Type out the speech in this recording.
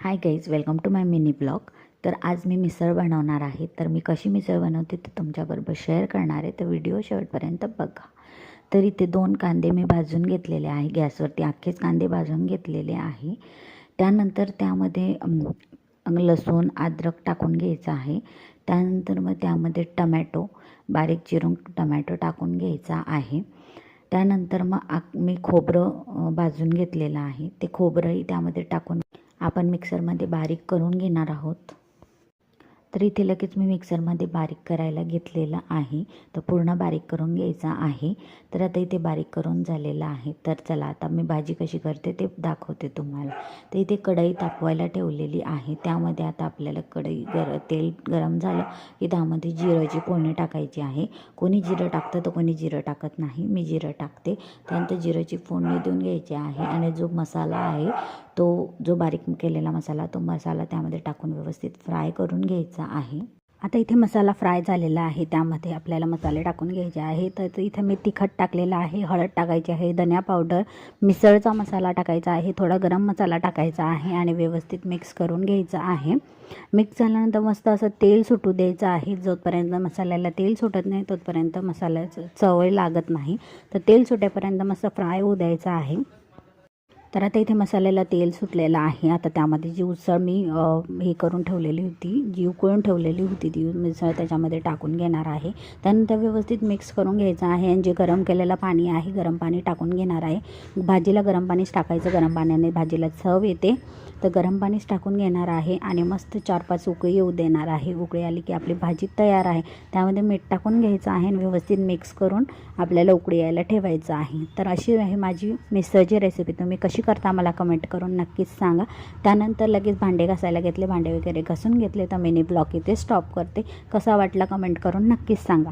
High guys, welcome to my mini blog. तर आज मी मिसळ बनवणार आहे. तर मी कशी मिसळ बनवते ते तुमच्याबरोबर शेअर करणार आहे. तर व्हिडिओ शेवटपर्यंत बघा. तर इथे 2 कांदे मी भाजून घेतलेले आहे. गॅसवरती अख्खेच कांदे भाजून घेतलेले आहे. त्यानंतर त्यामध्ये लसूण अद्रक टाकून घ्यायचं आहे. त्यानंतर मग त्यामध्ये टमॅटो बारीक चिरून टमॅटो टाकून घ्यायचा आहे. त्यानंतर मग मी खोबरं भाजून घेतलेलं आहे. ते खोबरंही त्यामध्ये टाकून आपण मिक्सरमध्ये बारीक करून घेणार आहोत. तर इथे लगेच मी मिक्सरमध्ये बारीक करायला घेतलेलं आहे. तर पूर्ण बारीक करून घ्यायचा आहे. तर आता इथे बारीक करून झालेलं आहे. तर चला आता मी भाजी कशी करते ते दाखवते तुम्हाला. तर इथे कढई तापवायला ठेवलेली आहे. त्यामध्ये आता आपल्याला तेल गरम झालं की त्यामध्ये जिऱ्याची फोडणी टाकायची आहे. कोणी जिरं टाकतं तर कोणी जिरं टाकत नाही. मी जिरं टाकते. त्यानंतर जिऱ्याची फोडणी देऊन घ्यायची आहे आणि जो मसाला आहे जो बारीक केलेला मसाला तो मसाला त्यामध्ये टाकून व्यवस्थित फ्राय करून घ्यायचा आहे. आता इथे मसाला फ्राय झालेला आहे. त्यामध्ये आपल्याला मसाले टाकून घ्यायचे आहे. तर इथे मी तिखट टाकलेला आहे, हळद टाकायची आहे, धनिया पावडर, मिसळचा मसाला टाकायचा आहे, थोडा गरम मसाला टाकायचा आहे आणि व्यवस्थित मिक्स करून घ्यायचं आहे. मिक्स झाल्यानंतर मस्त असं तेल सुटू द्यायचं आहे. जोपर्यंत मसाल्याला तेल सुटत नाही तोपर्यंत मसाल्याचं चव लागत नाही. तर तेल सुटेपर्यंत मस्त फ्राय होऊ द्यायचं आहे. तर आता इथे मसाल्याला तेल सुटलेलं आहे. आता त्यामध्ये जी उसळ मी हे करून ठेवलेली होती, जी उकळून ठेवलेली होती ती मिसळ त्याच्यामध्ये टाकून घेणार आहे. त्यानंतर व्यवस्थित मिक्स करून घ्यायचं आहे आणि जे गरम केलेलं पाणी आहे गरम पाणी टाकून घेणार आहे. भाजीला गरम पाणीच टाकायचं, गरम पाण्याने भाजीला चव येते. तर गरम पाणीच टाकून घेणार आहे आणि मस्त 4-5 उकळी येऊ देणार आहे. उकळी आली की आपली भाजी तयार आहे. त्यामध्ये मीठ टाकून घ्यायचं आहे आणि व्यवस्थित मिक्स करून आपल्याला उकळी यायला ठेवायचं आहे. तर अशी आहे माझी मिसळची रेसिपी. तुम्ही कशी करता मला कमेंट करून नक्कीच सांगा. त्यानंतर लगेच भांडे घासायला घेतले, भांडे वगैरे घासून घेतले. तर मिनी ब्लॉग इथे स्टॉप करते. कसा वाटला कमेंट करून नक्कीच सांगा.